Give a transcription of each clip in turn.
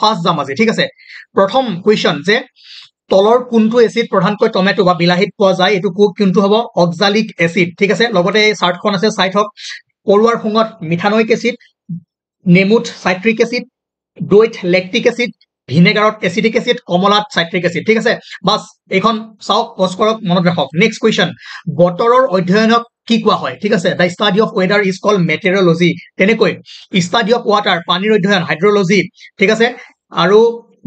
First যাম আজি ঠিক আছে প্ৰথম কোৱেশ্চন যে তলৰ কোনটো এসিড প্ৰধানকৈ টমেটো বা বিলাহীত পোৱা যায় এটো কোনটো হ'ব অক্সালিক এসিড ঠিক আছে লগতে চাৰ্টখন আছে চাই থক পৰুৱাৰ শুঙত মিথানয়িক এসিড নেমুত সাইট্ৰিক এসিড দৈত লেক্টিক এসিড ভিনেগাৰত এসিডিক এসিড কমলাত সাইট্ৰিক এসিড ঠিক আছে বাস এখন চাওক পজ কৰক মনত ৰাখক নেক্সট কোৱেশ্চন বতৰৰ অধ্যয়নক কি কোৱা হয় ঠিক আছে দা ষ্টাডি অফ ওয়েদাৰ ইজ কল্ড মেটেৰিঅলজি তেনেকৈ ষ্টাডি অফ ওয়াটাৰ পানীৰ অধ্যয়ন হাইড্ৰলজি ঠিক আছে আৰু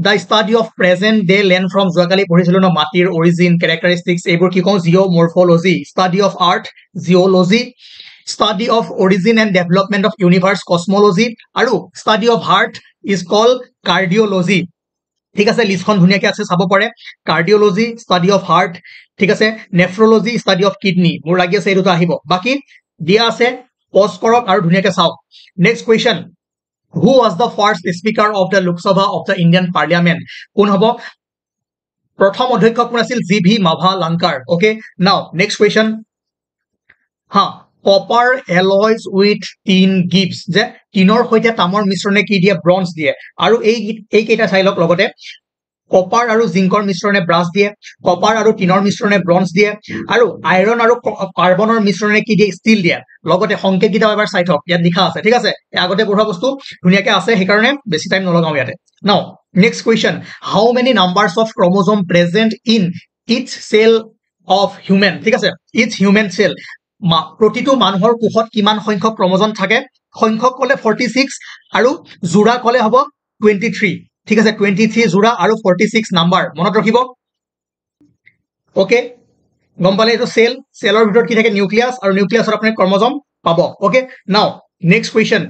the study of present day land from যোৱাকালি পঢ়িছিলো ন মাটিৰ origin characteristics এইবোৰ কি কওঁ geomorphology study of earth geology study of origin and development of universe cosmology আৰু study of heart is called cardiology ঠিক আছে লিষ্টখন ধুনিয়াকে আছে চাব পাৰে cardiology study of heart ঠিক আছে nephrology study of kidney মোৰ লাগি আছে এটো আহিব বাকি দিয়া আছে পজ কৰক আৰু ধুনিয়াকে চাওক next question Who was the first speaker of the Lok Sabha of the Indian Parliament? কোন হব প্ৰথম অধ্যক্ষ কোন আছিল GV মাভা লাংকাৰ okay now next question copper alloys with tin gives যে টিনৰ হৈতে তামৰ মিশ্ৰণে কি দিয়ে ব্ৰঞ্জ দিয়ে আৰু এই কেইটা চাইলক লগতে কপাৰ আৰু জিংকৰ মিশ্ৰণে ব্ৰাছ দিয়ে কপাৰ আৰু টিনৰ মিশ্ৰণে ব্ৰঞ্জ দিয়ে আৰু আইৰন আৰু কাৰ্বনৰ মিশ্ৰণে কি দিয়ে ষ্টিল দিয়ে লগতে সংকেত কিটা এবাৰ চাই থক ইয়াত লিখা আছে ঠিক আছে আগতে পঢ়া বস্তু ধুনিয়াকে আছে সেই কাৰণে বেছি টাইম নলগাও ইয়াতে নাও next question how many numbers of chromosome present in each cell of human ঠিক আছে ইচ হিউম্যান সেল প্ৰতিটো মানুহৰ কোষত কিমান সংখ্যক ক্ৰোমোজোম থাকে সংখ্যক কলে 46 আৰু জোড়া কলে হ'ব 23 ঠিক আছে 23 জোড়া আৰু 46 নাম্বাৰ মনত ৰাখিব ওকে গম পালে এটো সেলৰ ভিতৰত কি থাকে নিউক্লিয়াছ আৰু নিউক্লিয়াছৰ আপুনি ক্ৰোমোজোম পাব ওকে নাও নেক্সট কোৱেশ্চন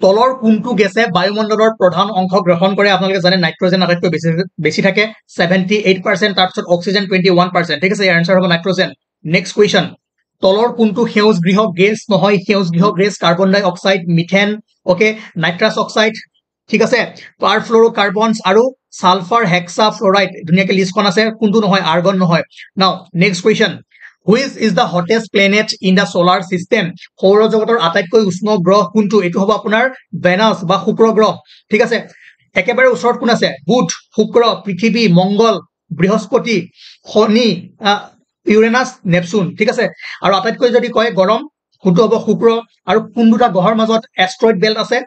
তলৰ কোনটো গেছে বায়ুমণ্ডলৰ প্ৰধান অংশ গ্ৰহণ কৰে আপোনালোকে জানে নাইট্ৰজেন আটাইতকৈ বেছি থাকে 78% তাৰপিছত অক্সিজেন 21% ঠিক আছে ইয়াৰ আনসাৰ হ'ব নাইট্ৰজেন নেক্সট কোৱেশ্চন তলৰ কোনটো সেউজ গৃহ গেছ নহয় সেউজ গৃহ gas carbon dioxide methane okay nitrous oxide ঠিক আছে পাৰফ্লোৰোকাৰ্বনছ আৰু সালফাৰ হেক্সা ফ্লোৰাইড ধুনিয়াকে লিষ্টখন আছে কোনটো নহয় আৰ্গন নহয় নাও next question Which is the hottest planet in the solar system? সৌৰজগতৰ আটাইতকৈ উষ্ণ গ্ৰহ কোনটো এটো হ'ব আপোনাৰ ভেনাস বা শুক্ৰ গ্ৰহ ঠিক আছে একেবাৰে ওচৰত কোন আছে বুধ শুক্ৰ পৃথিৱী মংগল বৃহস্পতি শনি ইউৰেনাছ নেপচুন ঠিক আছে আৰু আটাইতকৈ যদি কয় গৰম কোনটো হ'ব শুক্ৰ আৰু কোন দুটা গ্ৰহৰ মাজত এষ্ট্ৰয়েড বেল্ট আছে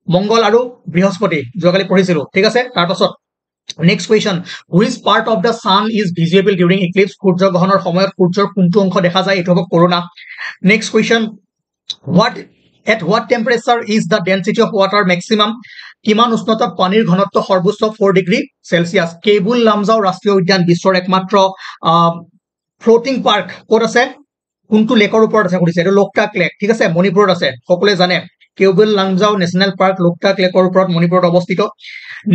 মংগল আৰু বৃহস্পতি যোৱাকালি পঢ়িছিলো ঠিক আছে তাৰ পাছত Next question Which part of the sun is visible during eclipse সূৰ্য গ্ৰহণৰ সময়ত সূৰ্যৰ কোনটো অংশ দেখা যায় এটো হ'ব corona Next question At what temperature is the density of water maximum কিমান উষ্ণতাত পানীৰ ঘনত্ব সৰ্বোচ্চ 4 ডিগ্ৰী সেলসিয়াস কেবুল লামজাও ৰাষ্ট্ৰীয় উদ্যান বিশ্বৰ একমাত্ৰ ফ্লোটিং পাৰ্ক ক'ত আছে কোনটো লেকৰ ওপৰত আছে কৰিছে এটো লোকটাক লেক ঠিক আছে মণিপুৰত আছে সকলোৱে জানে কেবুল লামজাও নেশনাল পাৰ্ক লোকটাক লেকৰ ওপৰত মণিপুৰত অৱস্থিত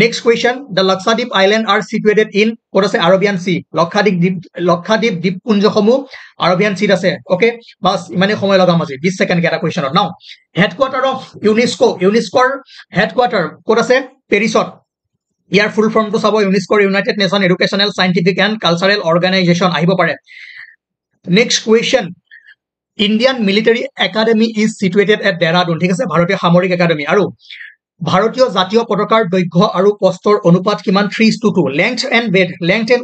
Next question The Lakshadweep Island are situated in ক'ত আছে Arabian Sea লক্ষাদ্বীপ দ্বীপপুঞ্জসমূহ Arabian Sea আছে ওকে বাস ইমানে সময় লগাম আজি 20 সেকেন্ড এটা কোৱেশ্চনত নাও হেডকোয়াৰ্টাৰ অফ ইউনেস্কোৰ হেডকোয়াৰ্টাৰ ক'ত আছে পেৰিছত ইয়াৰ ফুল ফৰ্মটো চাব ইউনেস্কোৰ united nation educational scientific and cultural organisation আহিব পাৰে next question Indian Military Academy is situated at Dehradun ঠিক আছে ভাৰতীয় সামৰিক একাডেমি আৰু ভাৰতীয় জাতীয় পতাকাৰ দৈৰ্ঘ্য আৰু প্ৰস্থৰ অনুপাত কিমান 3:2 length and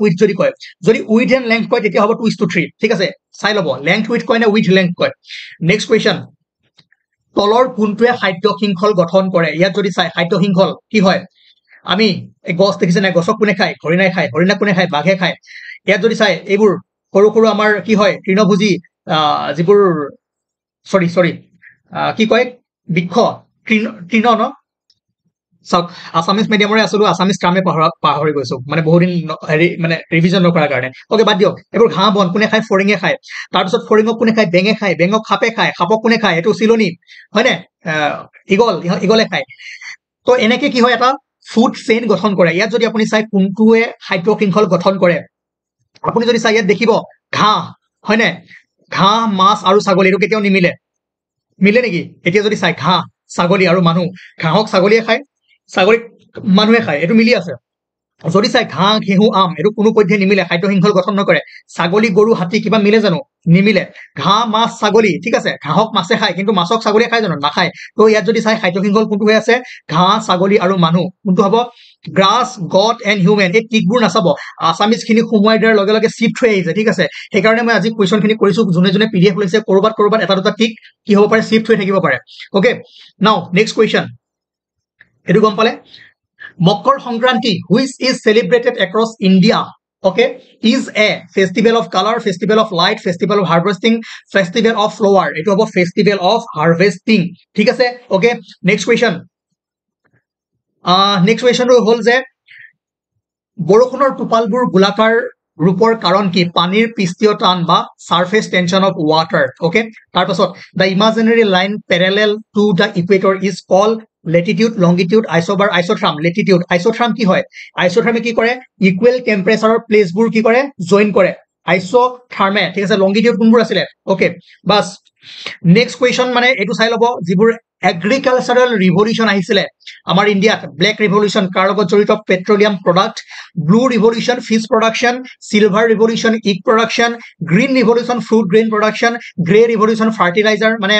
width যদি কয় যদি width and length কয় তেতিয়া হ'ব 2:3 ঠিক আছে চাই লব length width কয় না width length কয় next question তলৰ কোনটোৱে খাদ্য শৃংখল গঠন কৰে ইয়াত যদি চাই খাদ্য শৃংখল কি হয় আমি এই গছ দেখিছে না গছক কোনে খায় হৰিণাই খায় হৰিণা কোনে খায় বাঘে খায় ইয়াত যদি চাই এইবোৰ সৰু সৰু আমাৰ কি হয় তৃণভোজী যিবোৰ সৰি কি কয় বৃক্ষ তৃণ ন সব আসামিজ মিডিয়ামৰে আসলো আসামিজ কামে পাহৰি গৈছো মানে বহুদিন হেৰি মানে ৰিভিজন নকৰাৰ কাৰণে ওকে বাদ দিয়ক এবোৰ ঘাঁ বন কোনে খায় ফৰিঙে খায় তাৰ পিছত ফৰিঙক কোনে খায় বেঙে খায় বেঙক খাপে খায় খাপক কোনে খায় এটো চিলনি হয় নে ইগলে খায় তো এনেকে কি হয় এটা ফুড চেইন গঠন কৰে ইয়াত যদি আপুনি চাই কোনটোৱে খাদ্য শৃংখল গঠন কৰে আপুনি যদি চাই ইয়াত দেখিব ঘাঁ হয় নে ঘাঁ মাছ আৰু ছাগলী এটো কেতিয়াও নিমিলে মিলে নেকি এতিয়া যদি চাই ঘাঁ ছাগলী আৰু মানুহ ঘাঁহক ছাগলীয়ে খায় ছাগলী মানুহে খায় এটো মিলি আছে যদি চাই ঘাঁহ ঘেঁহু আম এইটো কোনো পধ্যে নিমিলে, খাদ্য শৃংখল গঠন নকৰে। ছাগলী গৰু হাতী কিবা মিলে জানো? নিমিলে। ঘাঁহ মাছ ছাগলী, ঠিক আছে, ঘাঁহক মাছে খায় কিন্তু মাছক ছাগলীয়ে খায় জানো? নাখায়। তো ইয়াত যদি চাই খাদ্য শৃংখল কোনটো হৈ আছে? ঘাঁহ ছাগলী আৰু মানুহ। কোনটো হ'ব? Grass god and human. এই টিকবোৰ নাচাব, আছামিজ খিনি সোমোৱাই দিয়াৰ লগে লগে চিফ্ট হৈ আহিছে, ঠিক আছে। সেইকাৰণে মই আজি কুৱেশ্যন খিনি কৰিছো, যোনে যোনে PDF লৈছে কৰবাত এটা দুটা টিক কি হ'ব পাৰে? চিফ্ট হৈ থাকিব পাৰে। Okay, now next question. এইটো গম পালে? Makar Sankranti, which is celebrated across India, okay, is a festival of color, festival of light, festival of harvesting, festival of flower. It is a festival of harvesting. ঠিক আছে? Okay, next question. Next question হল যে বৰষুণৰ টোপালবোৰ গোলাকাৰ ৰূপৰ কাৰণ কি? পানীৰ পৃষ্ঠীয় টান বা surface tension of water. Okay, তাৰপাছত the imaginary line parallel to the equator is called latitude, longitude, isobar, isotherm. Latitude, isotherm কি হয়? আইসোথ্ৰামে কি কৰে? ইকুৱেল টেম্পাৰেচাৰৰ প্লেচবোৰ কি কৰে? জইন কৰে, আইসোথ্ৰামে, ঠিক আছে। লংগিটিউড কোনবোৰ আছিলে? ওকে, বাস নেক্সট কুৱেশ্যন মানে এইটো চাই ল'ব, যিবোৰ এগ্ৰিকালচাৰেল ৰিভলিউশ্যন আহিছিলে আমাৰ ইণ্ডিয়াত। ব্লেক ৰিভলিউশ্যন কাৰ লগত জড়িত? Petroleum product. Blue revolution fish production. Silver revolution egg production. Green revolution fruit grain production. Grey revolution fertiliser মানে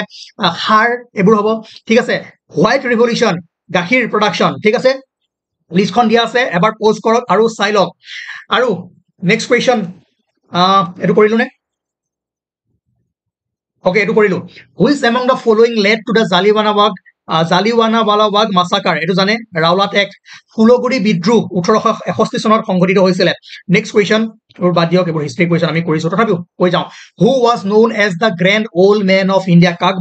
সাৰ, এইবোৰ হ'ব, ঠিক আছে। হোৱাইট ৰিভলিউশ্যন গাখীৰ প্ৰডাকশ্যন, ঠিক আছে। লিষ্টখন দিয়া আছে, এবাৰ প'জ কৰক আৰু চাই লওক। আৰু নেক্সট কুৱেশ্যন, এইটো কৰিলো নে? ওকে, এইটো কৰিলো। Which among the following lead to the জালিৱানাৱালাবাগ মাছাকাৰ? এইটো জানে, ৰাওলাট এক্ট। ফুলগুৰি বিদ্ৰোহ 1861 চনত সংঘটিত হৈছিলে। নেক্সট কুৱেশ্যন, বাদ দিয়ক, এইবোৰ হিষ্ট্ৰী কুৱেশ্যন আমি কৰিছো, তথাপিও কৈ যাওঁ। Who was known as the grand old man of India? কাক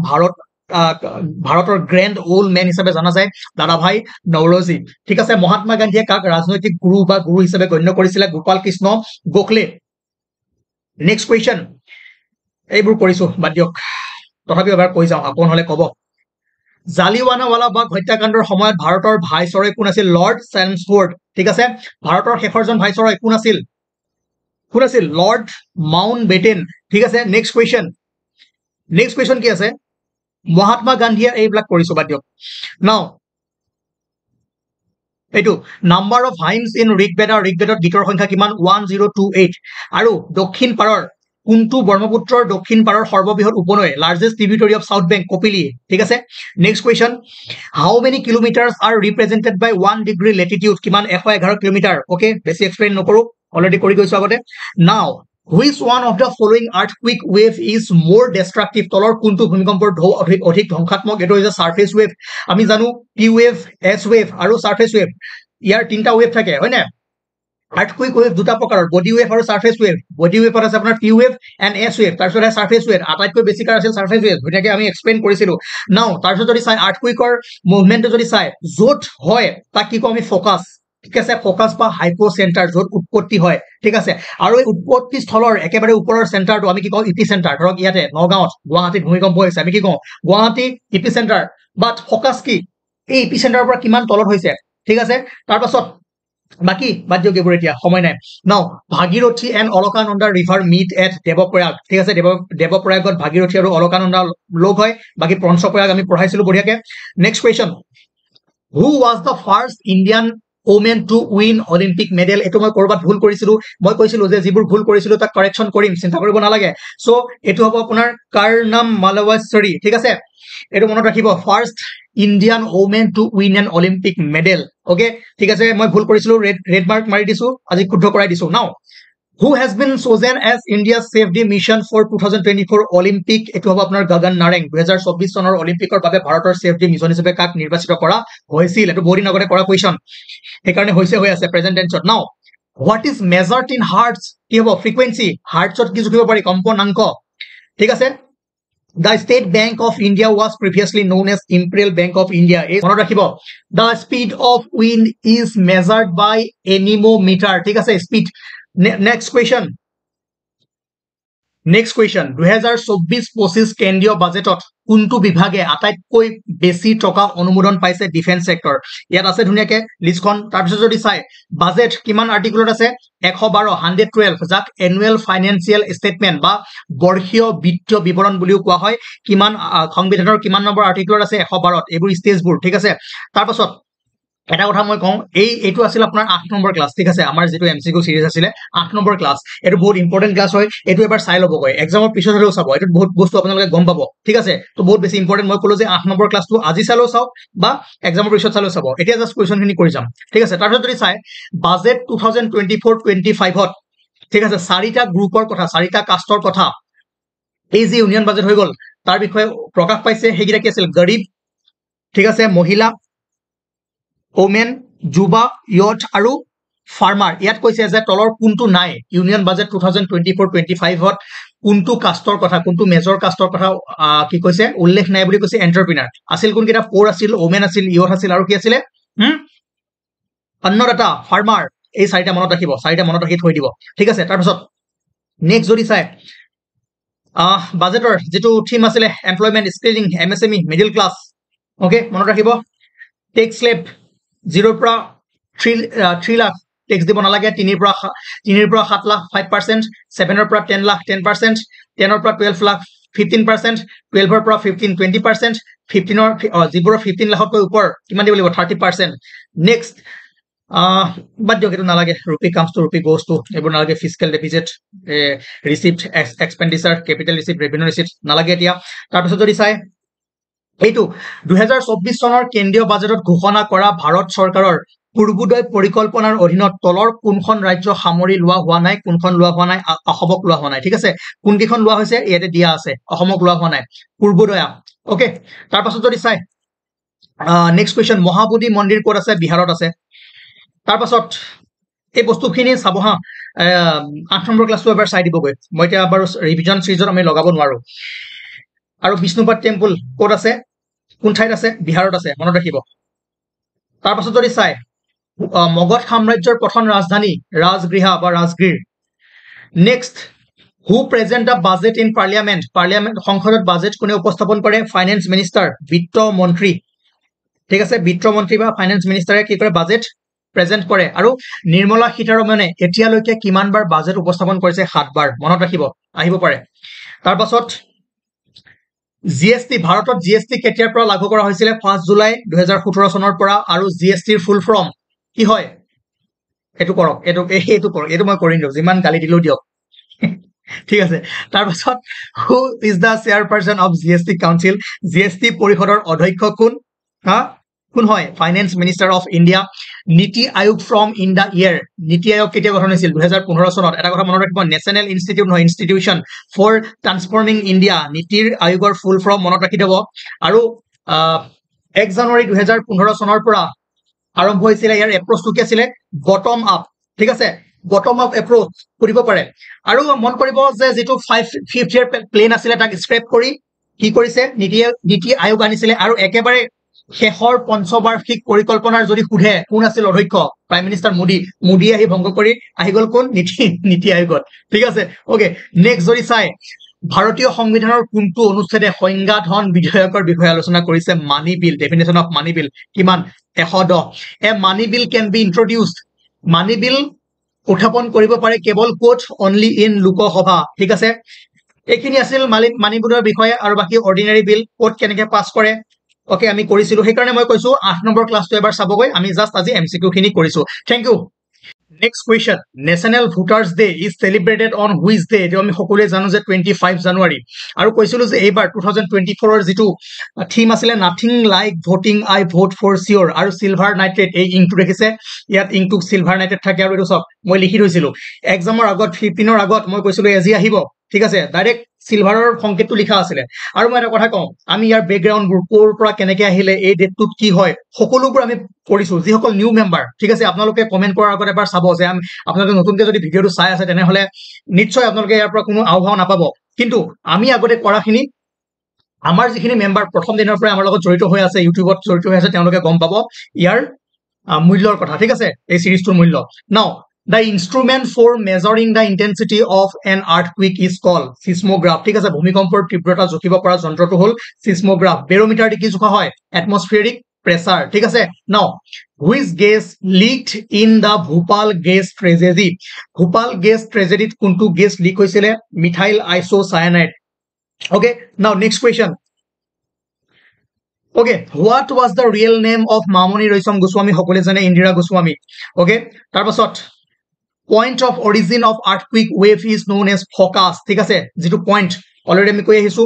ভাৰতৰ গ্ৰেণ্ড অল্ড মেন হিচাপে জনা যায়? দাদাভাই নৱৰোজী, ঠিক আছে। মহাত্মা গান্ধীয়ে কাক ৰাজনৈতিক গুৰু বা গুৰু হিচাপে গণ্য কৰিছিলে? গোপাল কৃষ্ণ গোখলে। নেক্সট কুৱেশ্যন, এইবোৰ কৰিছো, বাদ দিয়ক, তথাপিও এবাৰ কৈ যাওঁ, আপোন হলে কব। জালিৱানাৱালাবাগ হত্যাকাণ্ডৰ সময়ত ভাৰতৰ ভাইচৰয় কোন আছিল? লৰ্ড চেমছফোৰ্ড, ঠিক আছে। ভাৰতৰ শেষৰজন ভাইচৰয় কোন আছিল? লৰ্ড মাউণ্ট বেটেন, ঠিক আছে। নেক্সট কুৱেশ্যন কি আছে? মহাত্মা গান্ধীয়ে, এইবিলাক কৰিছো, বাদ দিয়ক। নাও এইটো number of Himes in Rigveda, ঋগবেদত গীতৰ সংখ্যা কিমান? 1028। আৰু দক্ষিণ পাৰৰ কোনটো ব্ৰহ্মপুত্ৰৰ দক্ষিণ পাৰৰ সৰ্ববৃহৎ উপনৈ? Largest tributary of south bank, Kopili, ঠিক আছে। Next question, how many kilometres are represented by 1 degree latitude? কিমান? 111 কিলোমিটাৰ। ওকে, বেছি এক্সপ্লেইন নকৰো, অলৰেডি কৰি গৈছো আগতে। Now which one of the following earthquake wave is more destructive? তলৰ কোনটো ভূমিকম্পৰ ঢৌ অধিক ধ্বংসাত্মক? এইটো হৈছে সাৰফেচ ৱেভ। আমি জানো পি ৱেভ, এছ ৱেভ আৰু সাৰফেচ ৱেভ, ইয়াৰ তিনিটা ৱেভ থাকে, হয় নে? আৰ্থকুইক ৱেভ দুটা প্ৰকাৰৰ, বডি ৱেভ আৰু সাৰফেচ ৱেভ। বডি ৱেভত আছে আপোনাৰ P wave and S wave, তাৰপিছত সাৰফেচ ৱেভ। আটাইতকৈ বেছি কাৰ আছিল? সাৰফেচ ৱেভ, ধুনীয়াকে আমি এক্সপ্লেইন কৰিছিলো। নাও তাৰপিছত যদি চাই আৰ্থকুইকৰ মুভমেণ্টটো যদি চাই, য'ত হয় তাক কি কওঁ আমি? ফকাছ, ঠিক আছে। ফকাছ বা হাইপো চেণ্টাৰ, য'ত উৎপত্তি হয়, ঠিক আছে। আৰু এই উৎপত্তি স্থলৰ একেবাৰে ওপৰৰ চেণ্টাৰটো আমি কি কওঁ? ইপি চেণ্টাৰ। ধৰক ইয়াতে নগাঁৱত, গুৱাহাটীত ভূমিকম্প হৈছে, আমি কি কওঁ? গুৱাহাটী ইপি চেণ্টাৰ। বাট ফকাছ কি? এই ইপি চেণ্টাৰৰ পৰা কিমান তলত হৈছে, ঠিক আছে। তাৰপাছত বাকী বাদ দিয়ক, এইবোৰ এতিয়া সময় নাই। Now Bhagirathi and Alaknanda river meet at Devprayag, ঠিক আছে। দেৱপ্ৰয়াগত ভাগীৰথী আৰু অলকানন্দা লগ হয়। বাকী পঞ্চপ্ৰয়াগ আমি পঢ়াইছিলো বঢ়িয়াকে। Next question, who was the first Indian women to win Olympic medal? এইটো মই কৰবাত ভুল কৰিছিলো, মই কৈছিলো যে যিবোৰ ভুল কৰিছিলো তাক কাৰেকশ্যন কৰিম, চিন্তা কৰিব নালাগে। চ' এইটো হ'ব আপোনাৰ কাৰনাম মালৱাশ্বৰী, ঠিক আছে। এইটো মনত ৰাখিব, first Indian women to win N Olympic medal. Okay, ঠিক আছে, মই ভুল কৰিছিলো, ৰেড মাৰ্ক মাৰি দিছো, আজি শুদ্ধ কৰাই দিছো। Now who has been chosen as India chef de mission for 2024 Olympic? এইটো হ'ব আপোনাৰ গগন নাৰেং। 2024 চনৰ অলিম্পিকৰ বাবে ভাৰতৰ ছেভ দি মিছন হিচাপে কাক নিৰ্বাচিত কৰা হৈছিল? এইটো বহুদিন আগতে কৰা কুৱেশ্যন, সেইকাৰণে হৈ আছে প্ৰেজেন্ট টেন্সত। Now what is measured in hertz? কি হ'ব? ফ্ৰিকুৱেঞ্চি। হাৰ্টছত কি জুখিব পাৰি? কম্পনাংক, ঠিক আছে। The State Bank of India was previously known as Imperial Bank of India. মনত ৰাখিব, the speed of wind is measured by anemometer, ঠিক আছে, speed. Next question, 2024-25 কেন্দ্ৰীয় বাজেটত কোনটো বিভাগে আটাইতকৈ বেছি টকা অনুমোদন পাইছে? Defence sector. ইয়াত আছে ধুনীয়াকে লিষ্টখন। তাৰপিছত যদি চাই বাজেট কিমান আৰ্টিকুলত আছে? 112, 112, যাক এনুৱেল ফাইনেন্সিয়েল ষ্টেটমেণ্ট বা বৰ্ষীয় বিত্তীয় বিৱৰণ বুলিও কোৱা হয়। কিমান সংবিধানৰ কিমান নম্বৰ আৰ্টিকুলত আছে? 112। এইবোৰ ষ্টেজবোৰ, ঠিক আছে। তাৰপাছত এটা কথা মই কওঁ, এইটো আছিল আপোনাৰ 8 নম্বৰ ক্লাছ, ঠিক আছে, আমাৰ যিটো MCQ সিৰিজ আছিলে 8 নম্বৰ ক্লাছ, এইটো বহুত ইম্পৰ্টেণ্ট ক্লাছ হয়, এইটো এবাৰ চাই ল'বগৈ, এক্সামৰ পিছত হ'লেও চাব, এইটোত বহুত বস্তু আপোনালোকে গম পাব, ঠিক আছে, তো বহুত বেছি ইম্পৰ্টেণ্ট। মই ক'লো যে 8 নম্বৰ ক্লাছটো আজি চালেও চাওক বা এক্সামৰ পিছত চালেও চাব। এতিয়া জাষ্ট কুৱেশ্যনখিনি কৰি যাম, ঠিক আছে। তাৰপিছত যদি চাই বাজেট 2024-25ত, ঠিক আছে, 4টা গ্ৰুপৰ কথা, 4টা কাষ্টৰ কথা, এই যি ইউনিয়ন বাজেট হৈ গ'ল তাৰ বিষয়ে প্ৰকাশ পাইছে। সেইকেইটা কি আছিল? গৰীব, ঠিক আছে, মহিলা, ওমেন, যুৱা, য়থ আৰু ফাৰ্মাৰ। ইয়াত কৈছে যে তলৰ কোনটো নাই ইউনিয়ন বাজেট 2024-25ত, কোনটো কাষ্টৰ কথা, কোনটো মেজৰ কাষ্টৰ কথা কি কৈছে উল্লেখ নাই বুলি কৈছে। এণ্টাৰপ্ৰিনাৰ আছিল কোনকেইটা? প'ৰ আছিল, ওমেন আছিল, য়থ আছিল আৰু কি আছিলে? অন্নদাতা, ফাৰ্মাৰ। এই 4টা মনত ৰাখিব, 4টা মনত ৰাখি থৈ দিব, ঠিক আছে। তাৰপিছত নেক্সট যদি চাই বাজেটৰ যিটো থিম আছিলে employment, skilling, MSME, middle class, okay, মনত ৰাখিব। টেক্স স্লেব 0ৰ পৰা 3 লাখ টেক্স দিব নালাগে, 3ৰ পৰা 7 লাখ 5%, 7ৰ পৰা 10 লাখ 10%, 10ৰ পৰা 12 লাখ 15%, 12ৰ পৰা 20%, 15ৰ যিবোৰৰ 15 লাখতকৈ ওপৰ কিমান দিব লাগিব? 30%। নেক্সট বাদ দিয়ক, এইটো নালাগে, ৰূপী কামছ টু ৰূপী গোজ টু, এইবোৰ নালাগে। Physical deficit, receipt, expenditure, capital receipt, revenue receipt নালাগে এতিয়া। তাৰপিছত যদি চাই এইটো 2024 চনৰ কেন্দ্ৰীয় বাজেটত ঘোষণা কৰা ভাৰত চৰকাৰৰ পূৰ্বোদয় পৰিকল্পনাৰ অধীনত তলৰ কোনখন ৰাজ্য সামৰি লোৱা হোৱা নাই? কোনখন লোৱা হোৱা নাই? অসমক লোৱা হোৱা নাই, ঠিক আছে। কোনকেইখন লোৱা হৈছে ইয়াতে দিয়া আছে, অসমক লোৱা হোৱা নাই, পূৰ্বোদয়া, অ'কে। তাৰপাছত যদি চাই নেক্সট কুৱেশ্যন, মহাবোধি মন্দিৰ ক'ত আছে? বিহাৰত আছে। তাৰপাছত এই বস্তুখিনি চাব হা, 8 নম্বৰ ক্লাছটো এবাৰ চাই দিবগৈ, মই এতিয়া বাৰু ৰিভিজন চিৰিজত আমি লগাব নোৱাৰো। আৰু বিষ্ণুপাদ টেম্পল ক'ত আছে? কোন ঠাইত আছে? বিহাৰত আছে, মনত ৰাখিব। তাৰপাছত যদি চাই মগধ সাম্ৰাজ্যৰ প্ৰথম ৰাজধানী ৰাজগৃহা বা Rajgriha. Next, who present the budget in parliament? সংসদত বাজেট কোনে উপস্থাপন কৰে? ফাইনেন্স মিনিষ্টাৰ, বিত্ত মন্ত্ৰী, ঠিক আছে, বিত্ত মন্ত্ৰী বা ফাইনেন্স মিনিষ্টাৰে কি কৰে? বাজেট প্ৰেজেন্ট কৰে। আৰু নিৰ্মলা সীতাৰমণে এতিয়ালৈকে কিমানবাৰ বাজেট উপস্থাপন কৰিছে? 7 বাৰ, মনত ৰাখিব, আহিব পাৰে। তাৰপাছত GST, ভাৰতত GST কেতিয়াৰ পৰা লাগু কৰা হৈছিলে? 5 জুলাই 2017 চনৰ পৰা। আৰু GSTৰ ফুল ফৰ্ম কি হয়? এইটো কৰক, এইটো কৰক, এইটো মই কৰিম দিয়ক, যিমান গালি দিলেও দিয়ক, ঠিক আছে। তাৰপাছত who is the chairperson of GST council? GST পৰিষদৰ অধ্যক্ষ কোন? কোন হয়? Finance minister of India. নীতি আয়োগ ফ্ৰম ইন দ্য ইয়েৰ, নীতি আয়োগ কেতিয়া গঠন হৈছিল? 2015 চনত। এটা কথা মনত ৰাখিব, নেশ্যনেল ইনষ্টিটিউট নহয়, ইনষ্টিটিউচন ফৰ ট্ৰান্সফৰ্মিং ইণ্ডিয়া। নীতিৰ আয়োগৰ ফুল ফৰ্ম মনত ৰাখি থব। আৰু 1 জানুৱাৰী 2015 চনৰ পৰা আৰম্ভ হৈছিলে। ইয়াৰ এপ্ৰ'চটো কি আছিলে? বটম আপ, ঠিক আছে, বটম আপ এপ্ৰ'চ কৰিব পাৰে। আৰু মন কৰিব যে যিটো 5th year প্লেন আছিলে তাক স্ক্ৰেপ কৰি কি কৰিছে? নীতি আয়োগ আনিছিলে। আৰু একেবাৰে শেষৰ পঞ্চবাৰ্ষিক পৰিকল্পনাৰ যদি সোধে কোন আছিল অধ্যক্ষ? প্ৰাইম মিনিষ্টাৰ মোদী আহি ভংগ কৰি আহি গ'ল কোন? নীতি আয়োগত, ঠিক আছে, অ'কে। নেক্সট যদি চাই ভাৰতীয় সংবিধানৰ কোনটো অনুচ্ছেদে সংজ্ঞাধন বিধেয়কৰ বিষয়ে আলোচনা কৰিছে? মানি বিল, ডেফিনেশ্যন অফ মানি বিল কিমান? 110। এ মানি বিল কেন বি ইন্ট্ৰডিউচড, মানি বিল উত্থাপন কৰিব পাৰে কেৱল ক'ত? অনলি ইন লোকসভা, ঠিক আছে। এইখিনি আছিল মানি বিলৰ বিষয়ে। আৰু বাকী অৰ্ডিনাৰী বিল ক'ত কেনেকে পাছ কৰে, অ'কে, আমি কৰিছিলো। সেইকাৰণে মই কৈছো 8 নম্বৰ ক্লাছটো এবাৰ চাবগৈ, আমি জাষ্ট আজি MCQ খিনি কৰিছো। Thank you. Next question, national voters day is celebrated on which day? এইটো আমি সকলোৱে জানো যে 25 জানুৱাৰী। আৰু কৈছিলো যে এইবাৰ 2024ৰ যিটো থিম আছিলে nothing like voting, I vote for sure. আৰু চিলভাৰ নাইট্ৰেট, এই ইংকটো দেখিছে, ইয়াত ইংকটো চিলভাৰ নাইট্ৰেট থাকে। আৰু এইটো চাওক, মই লিখি থৈছিলো এক্সামৰ আগত, 15ৰ আগত মই কৈছিলো আজি আহিব, ঠিক আছে, ডাইৰেক্ট চিলভাৰৰ সংকেতটো লিখা আছিলে। আৰু মই এটা কথা কওঁ, আমি ইয়াৰ বেকগ্ৰাউণ্ডবোৰ ক'ৰ পৰা কেনেকে আহিলে, এই ডেটটোত কি হয়, সকলোবোৰ আমি কৰিছো। যিসকল নিউ মেম্বাৰ, ঠিক আছে, আপোনালোকে কমেণ্ট কৰাৰ আগত এবাৰ চাব যে আপোনালোকে নতুনকে যদি ভিডিঅ'টো চাই আছে তেনেহ'লে নিশ্চয় আপোনালোকে ইয়াৰ পৰা কোনো আওভাও নাপাব। কিন্তু আমি আগতে কৰাখিনি, আমাৰ যিখিনি মেম্বাৰ প্ৰথম দিনৰ পৰাই আমাৰ লগত জড়িত হৈ আছে, ইউটিউবত জড়িত হৈ আছে, তেওঁলোকে গম পাব ইয়াৰ মূল্যৰ কথা, ঠিক আছে, এই চিৰিজটোৰ মূল্য। নাও the instrument for measuring the intensity of an earthquake is called seismograph, ঠিক আছে, ভূমিকম্পৰ তীব্ৰতা জোখিব পৰা যন্ত্ৰটো হ'ল seismograph। বেৰোমিটাৰ দি কি জোখা হয়? atmospheric pressure, ঠিক আছে। নাও which gas leaked in the Bhopal gas tragedy? Bhopal gas ট্ৰেজেডিত কোনটো গেছ লিক হৈছিলে? Methyl isocyanate, okay. Now next question, Okay, what was the real name of Mamoni Roysam Goswami সকলে জানে Indira Goswami. Okay, তাৰপাছত point of origin of earthquake wave is known as focus. ঠিক আছে, যেটো point already আমি কৈ আহিছো,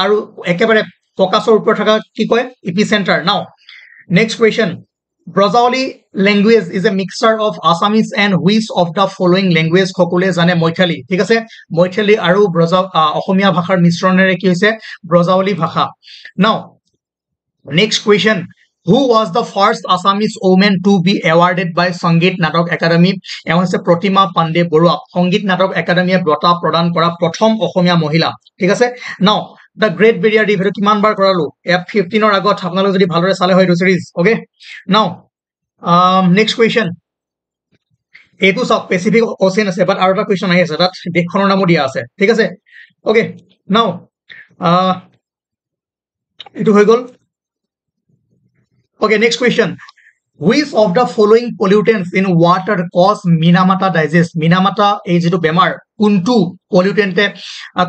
আৰু একেবাৰে ফকাসৰ ওপৰত থকা কি কয় epicenter. Now next question, Brajauli language is a mixture of Assamese and which of the following language সকলে জানে Maithili. ঠিক আছে, Maithili আৰু অসমীয়া ভাষাৰ মিশ্ৰণেৰে কি হৈছে Brajauli ভাষা. Now next question, who was the first Assamese woman to be awarded by Sangeet Natok Academy? এওঁ হৈছে প্ৰতিমা পাণ্ডে বৰুৱা, সংগীত নাটক একাডেমীয়ে বঁটা প্ৰদান কৰা প্ৰথম অসমীয়া মহিলা। ঠিক আছে, নাও the great barrier reef এটো কিমান বাৰ কৰালো, এপ 15 ৰ আগত আপোনালোক যদি ভালদৰে চালে হয় সিৰিজ। ওকে, নাও নেক্সট কুৱেশ্যন, এইটো সব স্পেসিফিক ওচেন আছে, বাট আৰু এটা কুৱেশ্যন আহি আছে তাত দেশখনৰ নামো দিয়া আছে। ঠিক আছে, ওকে, নাও এইটো হৈ গল। Okay, next question. Which of the following pollutants in water cause Minamata disease? Minamata এই যেটো বেমাৰ কোনটো পলিউটেন্টে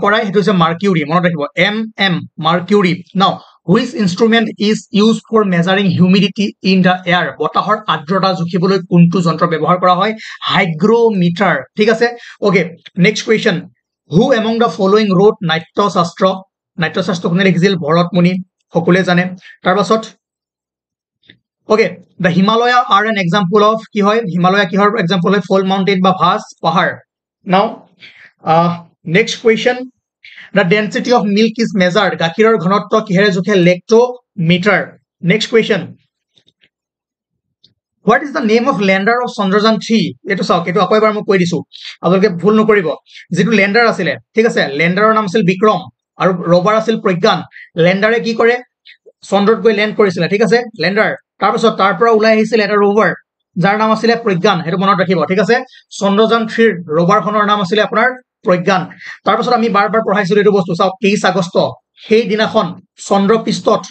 কৰাই, হেতু হৈছে মাৰ্কিউৰি। মনত ৰাখিব MM, mercury. Now, which instrument is used for measuring humidity in the air? বতাহৰ আৰ্দ্ৰতা জুখিবলৈ কোনটো যন্ত্ৰ ব্যৱহাৰ কৰা হয়? হাইগ্ৰোমিটাৰ। ঠিক আছে, okay, next question. Who among the following wrote নাট্যশাস্ত্ৰ? নাট্যশাস্ত্ৰ কোনে লিখিছিল? ভৰতমুনি, সকলোৱে জানে। তাৰপাছত okay, the Himalaya are an example of কি হয়, Himalaya কিহৰ example হয়? Fall mountain বা ভাস পাহাৰ। Now next question, the density of milk is measured, গাখীৰৰ ঘনত্ব কিহেৰে জোখে? লেক্টোমিটাৰ। next question, what is the name of lander of Chandrayaan 3? এটো চাওক, এটো আকৌ এবাৰ মই কৈ দিছো, আপোনালোকে ভুল নকৰিব। যেটো ল্যান্ডাৰ আছিলে, ঠিক আছে, ল্যান্ডাৰৰ নাম আছিল বিক্ৰম আৰু ৰভাৰ আছিল প্ৰজ্ঞান। ল্যান্ডাৰে কি কৰে? চন্দ্ৰত গৈ ল্যান্ড কৰিছিলে। ঠিক আছে, ল্যান্ডাৰ। তাৰপিছত তাৰ পৰা ওলাই আহিছিল এটা ৰোভাৰ যাৰ নাম আছিল প্ৰজ্ঞান, হেতু মনত ৰাখিব। ঠিক আছে, চন্দ্ৰযান 3 ৰোভাৰখনৰ নাম আছিল আপোনাৰ প্ৰজ্ঞান। তাৰপিছত আমি বাৰবাৰ পঢ়াইছিলো এইটো বস্তু, চাওক 23 আগষ্ট সেই দিনাখন চন্দ্ৰপৃষ্ঠত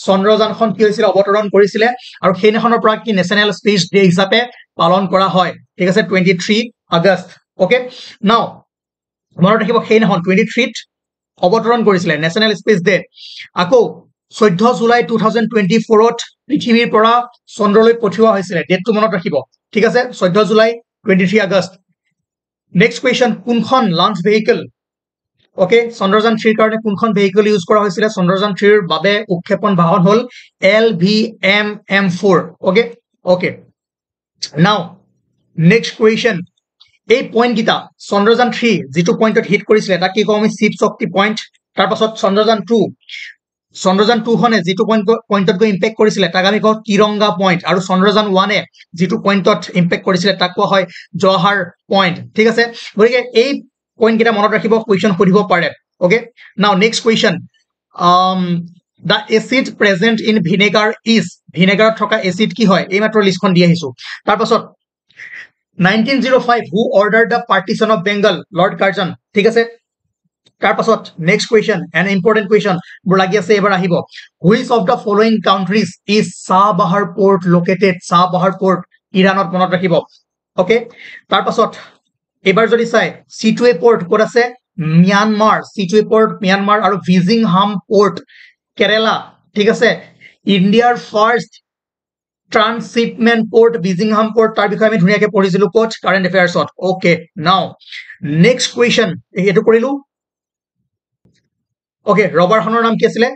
চন্দ্ৰযানখন কি হৈছিল? অৱতৰণ কৰিছিলে, আৰু সেই দিনাখনৰ পৰা কি নেশ্যনেল স্পেচ ডে হিচাপে পালন কৰা হয়। ঠিক আছে, 23 আগষ্ট। ওকে, নাও মনত ৰাখিব সেই দিনাখন 23ত অৱতৰণ কৰিছিলে, নেশ্যনেল স্পেচ ডে। আকৌ 14 জুলাই 2024ত পৃথিৱীৰ পৰা চন্দ্ৰলৈ পঠিওৱা হৈছিলে, ডেটটো মনত ৰাখিব। ঠিক আছে, 14 জুলাই 23 আগষ্ট। নেক্সট কুৱেশ্যন, কোনখন লঞ্চ ভেহিকল, ওকে, চন্দ্ৰযান 3 কাৰণে কোনখন ভেহিকল ইউজ কৰা হৈছিলে? চন্দ্ৰযান 3 বাবে উৎক্ষেপণ বাহন হল LVM-M4। ওকে, ওকে, নাও নেক্সট কুৱেশ্যন, এই পইণ্ট গিটা চন্দ্ৰযান 3 যেটো পইণ্টত হিট কৰিছিলে তাক কি কওঁ আমি? শিৱ শক্তি পইণ্ট। তাৰপাছত চন্দ্ৰযান 2 খনে যেটো পইণ্টত গৈ ইম্পেক্ট কৰিছিলে তাক আমি কওঁ তিৰংগা পইণ্ট, আৰু চন্দ্ৰযান 1 যেটো পইণ্টত ইম্পেক্ট কৰিছিলে তাক কোৱা হয় জৱাহৰ পইণ্ট। ঠিক আছে, গতিকে এই পইণ্ট গিটা মনত ৰাখিব, কুৱেশ্যন সুধিব পাৰে। ওকে, নাও next question, the acid present in vinegar is, ভিনেগাৰত থকা এসিড কি হয়? এই মাত্ৰ লিষ্টখন দি আহিছো। তাৰপাছত 1905 who ordered the partition of Bengal? Lord Curzon. ঠিক আছে, তাৰপাছত next question, N important question বোৰ লাগি আছে, এবাৰ আহিব। which of the following countries is Chabahar port located? Chabahar port ইৰাণত, মনত ৰাখিব। ওকে, তাৰপাছত এবাৰ যদি চাই চিটুৱে port ক'ত আছে? ম্যানমাৰ। চিটুৱে port ম্যানমাৰ, আৰু ভিজিংহাম port কেৰেলা। ঠিক আছে, ইণ্ডিয়াৰ ফাৰ্ষ্ট ট্ৰান্সশিপমেন্ট port ভিজিংহাম port, তাৰ বিষয়ে আমি ধুনীয়াকৈ পঢ়িছিলো ক'ত? কাৰেণ্ট এফেয়াৰ্ছত। ওকে, নাও নেক্সট কুৱেশ্যন, এইটো কৰিলো। ওকে, ৰবাৰখনৰ নাম কি আছিলে?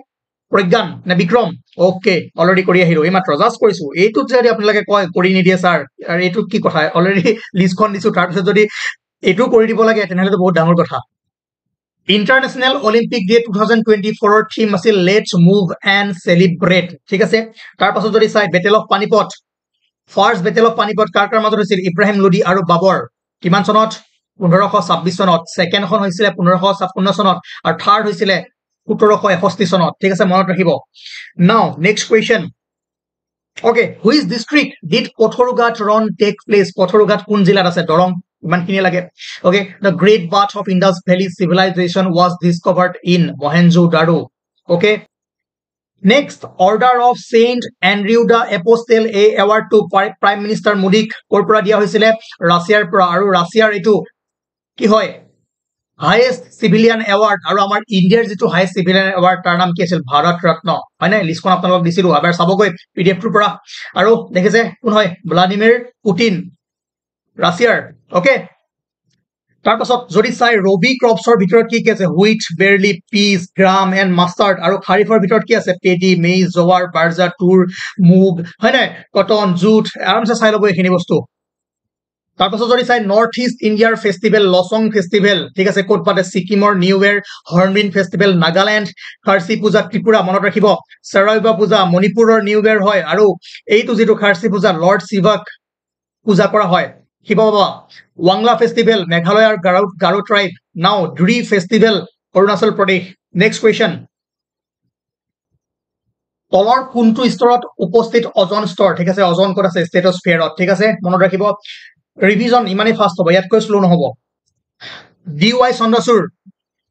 প্ৰজ্ঞান নে বিক্ৰম? ওকে, অলৰেডি কৰি আহিলো, এই মাত্ৰ জাস্ট কৰিছো। এইটোত যদি আপোনালোকে কয় কৰি নিদিয়ে ছাৰ, আৰু এইটো কি কথা? অলৰেডি লিষ্টখন দিছো, তাৰপিছত যদি এইটো কৰি দিব লাগে তেনেহ'লে বহুত ডাঙৰ কথা। ইণ্টাৰনেশ্যনেল অলিম্পিক ডে 2024ৰ থিম আছিল লেটছ মুভ এণ্ড চেলিব্ৰেট। ঠিক আছে, তাৰপাছত যদি চাই battle of Panipat, first battle of Panipat কাৰ কাৰ মাজত হৈছিল? ইব্ৰাহিম লোডি আৰু বাবৰ। কিমান চনত? 1526 চনত। ছেকেণ্ডখন হৈছিলে 1556 চনত, আৰু থাৰ্ড হৈছিলে 1761 চনত। ঠিক আছে, মনত ৰাখিব। Now next question, okay, which district did Patharughat ৰন টেক প্লেচ? পথৰুঘাট কোন জিলাত আছে? দৰং। ইমানখিনি লাগে। Okay, the great bath of Indus valley civilisation was discovered in Mohenjodaro. Okay, next, order of saint Andrew the apostle, এই এৱাৰ্ডটো প্ৰাইম মিনিষ্টাৰ মোদীক ক'ৰ পৰা দিয়া হৈছিলে? ৰাছিয়াৰ পৰা, আৰু ৰাছিয়াৰ এইটো কি হয়? হাইয়েষ্ট সিভিলিয়ান এৱাৰ্ড আৰু আমাৰ ইণ্ডিয়াৰ যিটো হাইয়েষ্ট সিভিলিয়ান এৱাৰ্ড তাৰ নাম কি আছিল ভাৰত ৰত্ন হয় নাই লিষ্টখন আপোনালোকক দিছিলো এবাৰ চাবগৈ পিডিএফটোৰ পৰা আৰু দেখিছে কোন হয় ভ্লাদিমিৰ পুটিন ৰাছিয়াৰ ওকে তাৰপাছত যদি চাই ৰবি ক্ৰপছৰ ভিতৰত কি কি আছে wheat barley peas gram and mustard আৰু খাৰিফৰ ভিতৰত কি আছে পেডি মেইজ জৱাৰ বাৰ্জা তুৰ মুগ হয় নাই কটন জুট আৰামছে চাই ল'ব এইখিনি বস্তু তাৰপাছত যদি চাই নৰ্থ ইষ্ট ইণ্ডিয়াৰ ফেষ্টিভেল লচং ফেষ্টিভেল ঠিক আছে ক'ত পাতে ছিকিমৰ new year hornbill festival Nagaland Kharchi Puja Tripura মনত ৰাখিব চৰাইবা পূজা মণিপুৰৰ নিউ ইয়েৰ হয় আৰু এইটো যিটো খাৰ্চি পূজা লৰ্ড শিৱক পূজা কৰা হয় শিৱ বাবা ৱাংলা ফেষ্টিভেল মেঘালয় আৰু গাৰো ট্ৰাইব নাও Dree festival Arunachal Pradesh next question তলৰ কোনটো স্তৰত উপস্থিত অজন স্তৰ ঠিক আছে অজন ক'ত আছে ষ্টেটছফিয়াৰত ঠিক আছে মনত ৰাখিব ৰিভিজন ইমানেই ফাষ্ট হ'ব ইয়াতকৈ শ্ল' নহ'ব ডি ৱাই চন্দ্ৰচূড়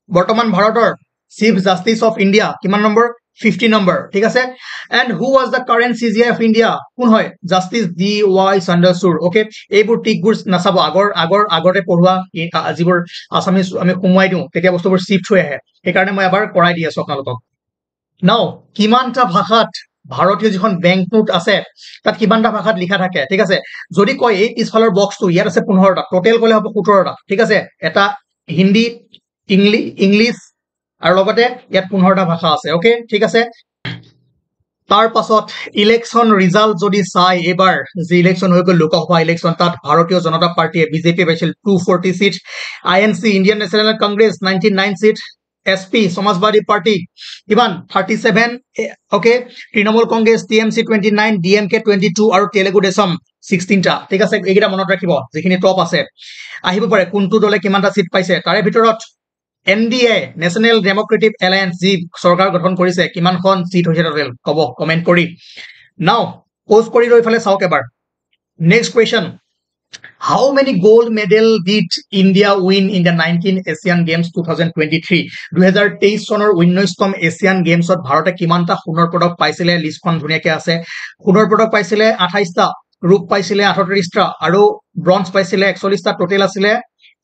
বৰ্তমান ভাৰতৰ চিফ জাষ্টিচ অফ ইণ্ডিয়া কিমান নম্বৰ 50 নম্বৰ ঠিক আছে and who was the current CGI of India কোন হয় justice D Y Chandrachud okay এইবোৰ টিকবোৰ নাচাব আগতে পঢ়োৱা যিবোৰ আছামিজ আমি সোমোৱাই দিওঁ তেতিয়া বস্তুবোৰ চিফ্ট হৈ আহে সেইকাৰণে মই এবাৰ কৰাই দি আছো আপোনালোকক নাও কিমানটা ভাষাত ভাৰতীয় যিখন বেংক নোট আছে তাত কিমানটা ভাষাত লিখা থাকে ঠিক আছে যদি কয় এই পিছফালৰ বক্সটো ইয়াত আছে 15টা টোটেল ক'লে হ'ব 17টা ঠিক আছে এটা হিন্দী ইংলিছ আৰু লগতে ইয়াত 15টা ভাষা আছে ওকে ঠিক আছে তাৰ পাছত ইলেকশ্যন ৰিজাল্ট যদি চাই এবাৰ যে ইলেকশ্যন হৈ গ'ল লোকসভা ইলেকশ্যন তাত ভাৰতীয় জনতা পাৰ্টিয়ে বিজেপি পাইছিল 240 seat INC Indian national Congress 99 seat SP Samajwadi party কিমান 37 okay Trinamool Congress TMC 29 DMK 22 আৰু তেলেগু দেশম 16টা ঠিক আছে এইকেইটা মনত ৰাখিব যিখিনি টপ আছে আহিব পাৰে কোনটো দলে কিমানটা সিট পাইছে তাৰে ভিতৰত এনডিএ নেশ্যনেল ডেমক্ৰেটিক এলায়েন্স যি চৰকাৰ গঠন কৰিছে কিমানখন সিট হৈছে টোটেল ক'ব কমেন্ট কৰি নাও পজ কৰি লৈ ফালে চাওক এবাৰ next question How many gold medal did India win in the 19 Asian Games 2023? 2023 চনৰ 19তম এছিয়ান গেমছত ভাৰতে কিমানটা সোণৰ পদক পাইছিলে লিষ্টখন ধুনীয়াকৈ আছে সোণৰ পদক পাইছিলে 28টা ৰূপ পাইছিলে 38টা আৰু ব্ৰঞ্জ পাইছিলে 41টা টোটেল আছিলে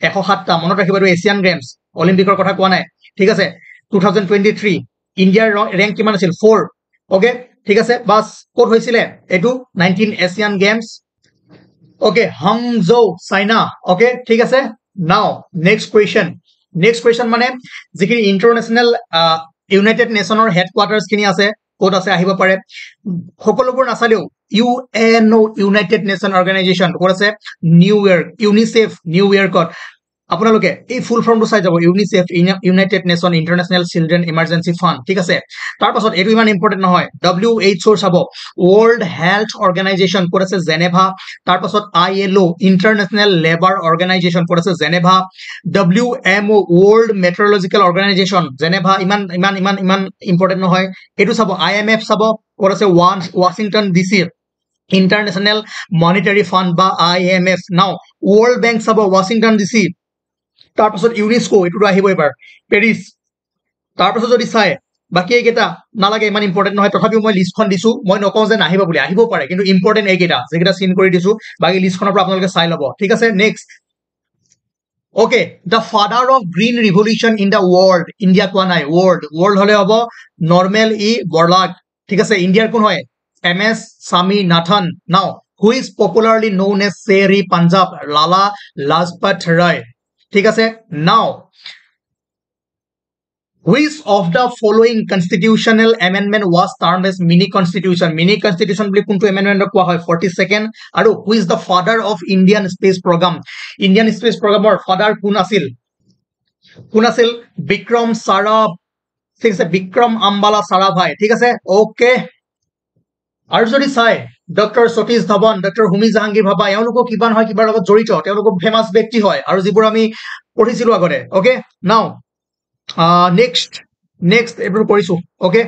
107টা মনত ৰাখিব আৰু এছিয়ান গেমছ অলিম্পিকৰ কথা কোৱা নাই ঠিক আছে 2023 ইণ্ডিয়াৰ ৰেংক কিমান আছিল 4 ওকে ঠিক আছে বাস ক'ত হৈছিলে এইটো 19 Asian games Okay, Hangzhou, China. Okay, ঠিক আছে now next question মানে যিখিনি ইন্টাৰনেশ্যনেল ইউনাইটেড নেশ্যনৰ হেডকোৱাৰ্টাৰ্ছ খিনি আছে ক'ত আছে আহিব পাৰে সকলোবোৰ নাচালেও ইউএনও ইউনাইটেড নেশ্যন অৰ্গেনাইজেশ্যন ক'ত আছে নিউ ইয়ৰ্ক ইউনিচেফ নিউ ইয়ৰ্কত আপোনালোকে এই ফুল ফৰ্মটো চাই যাব UNICEF United nation international children emergency fund ঠিক আছে তাৰপাছত এইটো ইমান ইম্পৰ্টেণ্ট নহয় WHO চাব ৱৰ্ল্ড হেল্থ অৰ্গেনাইজেশ্যন ক'ত আছে জেনেভা তাৰপাছত ILO ইন্টাৰনেশ্যনেল লেবাৰ অৰ্গেনাইজেশ্যন ক'ত আছে Geneva WMO world meteorological organisation Geneva ইমান ইম্পৰ্টেণ্ট নহয় এইটো চাব IMF চাব ক'ত আছে Washington DC international monetary fund বা IMF নাও ৱৰ্ল্ড বেংক চাব ৱাশ্বিংটন DC তাৰপাছত ইউনেস্কো এইটোতো আহিব এবাৰ পেৰিছ তাৰপাছত যদি চাই বাকি এইকেইটা নালাগে ইমান ইম্পৰ্টেণ্ট নহয় তথাপিও মই লিষ্টখন দিছো মই নকওঁ যে নাহিব বুলি আহিব পাৰে কিন্তু ইম্পৰ্টেণ্ট এইকেইটা যেকেইটা চিন কৰি দিছো বাকি লিষ্টখনৰ পৰা আপোনালোকে চাই ল'ব ঠিক আছে next okay the father of green revolution in the world India কোৱা নাই ৱৰ্ল্ড হলে হ'ব নৰ্মেল বৰলাগ ঠিক আছে ইণ্ডিয়াৰ কোন হয় MS Swaminathan now who is popularly known as Sher-e Punjab Lala Lajpat Rai ঠিক আছে now which of the following constitutional amendment was termed as mini constitution বুলি কোনটো amendment কোৱা হয় 42nd আৰু who is the father of Indian space programৰ father কোন আছিল বিক্ৰম সাৰাভাই ঠিক আছে বিক্ৰম আম্বালা সাৰাভাই ঠিক আছে ওকে আৰু যদি চাই ডক্টৰ সতীশ ধাৱন ডক্টৰ হোমী জাহাংগীৰ ভাবা এওঁলোকো কিবা নহয় কিবাৰ লগত জড়িত তেওঁলোক ফেমাছ ব্যক্তি হয় আৰু যিবোৰ আমি পঢ়িছিলো আগতে ওকে নাও নেক্সট এইবোৰ কৰিছো ওকে